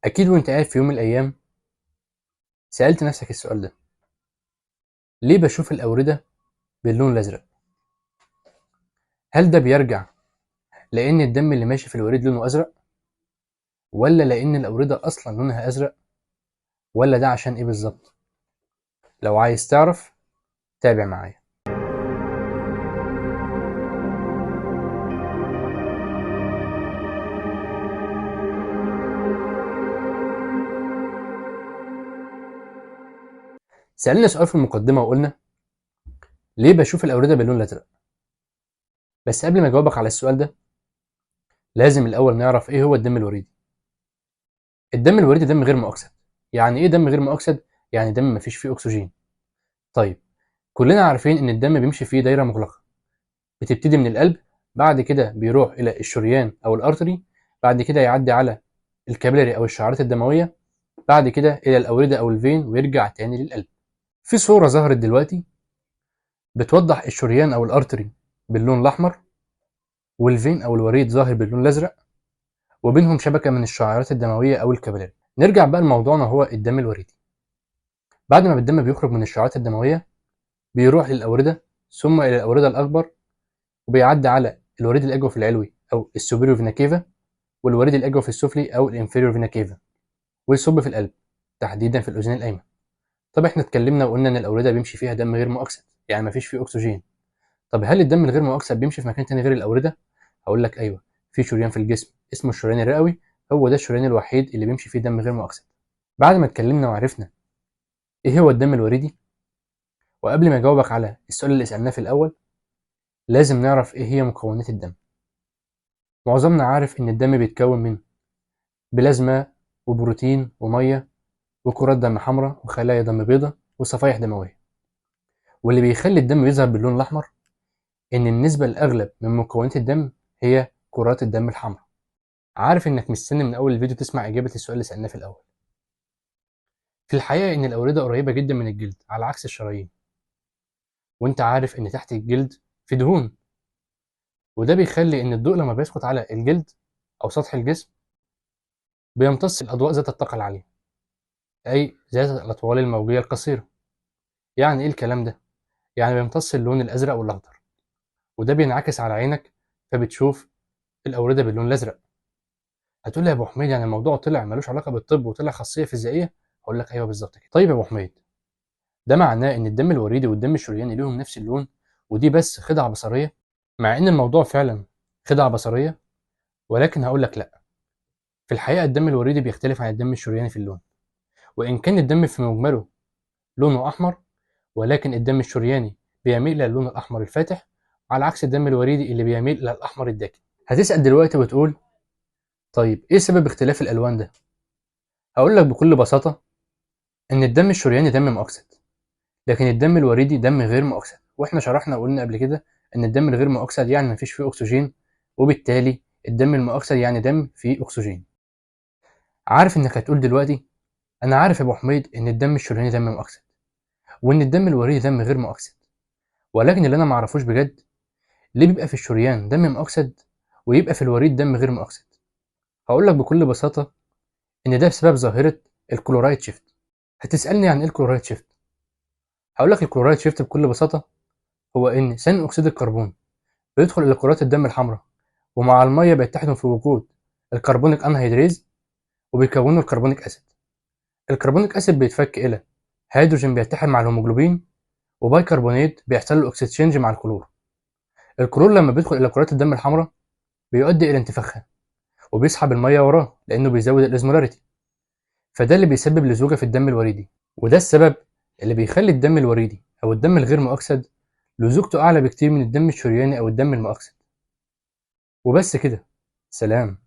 أكيد وأنت قاعد في يوم من الأيام سألت نفسك السؤال ده: ليه بشوف الأوردة باللون الأزرق؟ هل ده بيرجع لأن الدم اللي ماشي في الوريد لونه أزرق؟ ولا لأن الأوردة أصلا لونها أزرق؟ ولا ده عشان إيه بالظبط؟ لو عايز تعرف تابع معايا. سألنا سؤال في المقدمة وقلنا ليه بشوف الأوردة باللون الأزرق؟ بس قبل ما أجاوبك على السؤال ده لازم الأول نعرف إيه هو الدم الوريدي. الدم الوريدي دم غير مؤكسد. يعني إيه دم غير مؤكسد؟ يعني دم مفيش فيه أكسجين. طيب، كلنا عارفين إن الدم بيمشي فيه دايرة مغلقة، بتبتدي من القلب، بعد كده بيروح إلى الشريان أو الأرتري، بعد كده يعدي على الكابيلاري أو الشعيرات الدموية، بعد كده إلى الأوردة أو الفين ويرجع تاني للقلب. في صورة ظهرت دلوقتي بتوضح الشريان أو الأرتري باللون الأحمر، والفين أو الوريد ظاهر باللون الأزرق، وبينهم شبكة من الشعيرات الدموية أو الكابيلاري. نرجع بقى لموضوعنا، هو الدم الوريدي. بعد ما الدم بيخرج من الشعيرات الدموية بيروح للأوردة ثم إلى الأوردة الأكبر، وبيعدي على الوريد الأجوف العلوي أو السوبيريور فينا كيفا، والوريد الأجوف السفلي أو الانفيريور فينا كيفا، ويصب في القلب تحديدا في الأذن الأيمن. طب احنا اتكلمنا وقلنا إن الأوردة بيمشي فيها دم غير مؤكسد، يعني مفيش فيه أكسجين. طب هل الدم الغير مؤكسد بيمشي في مكان تاني غير الأوردة؟ هقول لك أيوه، في شريان في الجسم اسمه الشريان الرئوي، هو ده الشريان الوحيد اللي بيمشي فيه دم غير مؤكسد. بعد ما اتكلمنا وعرفنا إيه هو الدم الوريدي، وقبل ما أجاوبك على السؤال اللي سألناه في الأول لازم نعرف إيه هي مكونات الدم. معظمنا عارف إن الدم بيتكون من بلازما وبروتين ومية وكرات دم حمراء وخلايا دم بيضاء وصفائح دموية. واللي بيخلي الدم يظهر باللون الأحمر إن النسبة الأغلب من مكونات الدم هي كرات الدم الحمراء. عارف إنك مستني من أول الفيديو تسمع إجابة السؤال اللي سألناه في الأول. في الحقيقة إن الأوردة قريبة جدا من الجلد على عكس الشرايين، وإنت عارف إن تحت الجلد في دهون، وده بيخلي إن الضوء لما بيسقط على الجلد أو سطح الجسم بيمتص الأضواء ذات الطاقة العالية، أي ذات الأطوال الموجية القصيرة. يعني إيه الكلام ده؟ يعني بيمتص اللون الأزرق والأخضر، وده بينعكس على عينك فبتشوف الأوردة باللون الأزرق. هتقول لي يا أبو حميد يعني الموضوع طلع ملوش علاقة بالطب وطلع خاصية فيزيائية؟ هقول لك أيوه بالظبط كده. طيب يا أبو حميد، ده معناه إن الدم الوريدي والدم الشرياني ليهم نفس اللون ودي بس خدعة بصرية؟ مع إن الموضوع فعلا خدعة بصرية، ولكن هقول لك لأ. في الحقيقة الدم الوريدي بيختلف عن الدم الشرياني في اللون، وإن كان الدم في مجمله لونه أحمر، ولكن الدم الشرياني بيميل إلى اللون الأحمر الفاتح، على عكس الدم الوريدي اللي بيميل إلى الأحمر الداكن. هتسأل دلوقتي وتقول طيب إيه سبب اختلاف الألوان ده؟ هقول لك بكل بساطة إن الدم الشرياني دم مؤكسد، لكن الدم الوريدي دم غير مؤكسد، وإحنا شرحنا وقلنا قبل كده إن الدم الغير مؤكسد يعني مفيش فيه أكسجين، وبالتالي الدم المؤكسد يعني دم فيه أكسجين. عارف إنك هتقول دلوقتي أنا عارف يا أبو حميد إن الدم الشرياني دم مؤكسد وإن الدم الوريدي دم غير مؤكسد، ولكن اللي أنا معرفوش بجد ليه بيبقى في الشريان دم مؤكسد ويبقى في الوريد دم غير مؤكسد. هقول لك بكل بساطة إن ده بسبب ظاهرة الكلورايد شيفت. هتسألني عن إيه الكلورايد شيفت؟ هقول لك الكلورايد شيفت بكل بساطة هو إن ثاني أكسيد الكربون بيدخل إلى كرات الدم الحمراء، ومع المية بيتحدوا في وجود الكربونيك أنهيدريز وبيكونوا الكربونيك أسيد. الكربونيك أسيد بيتفك إلى هيدروجين بيتحد مع الهيموجلوبين، وبايكربونات بيحصل له اكستشينج مع الكلور. الكلور لما بيدخل إلى كرات الدم الحمراء بيؤدي إلى انتفاخها وبيسحب المية وراه لأنه بيزود الإزمولاريتي، فده اللي بيسبب لزوجة في الدم الوريدي، وده السبب اللي بيخلي الدم الوريدي أو الدم الغير مؤكسد لزوجته أعلى بكتير من الدم الشرياني أو الدم المؤكسد. وبس كده، سلام.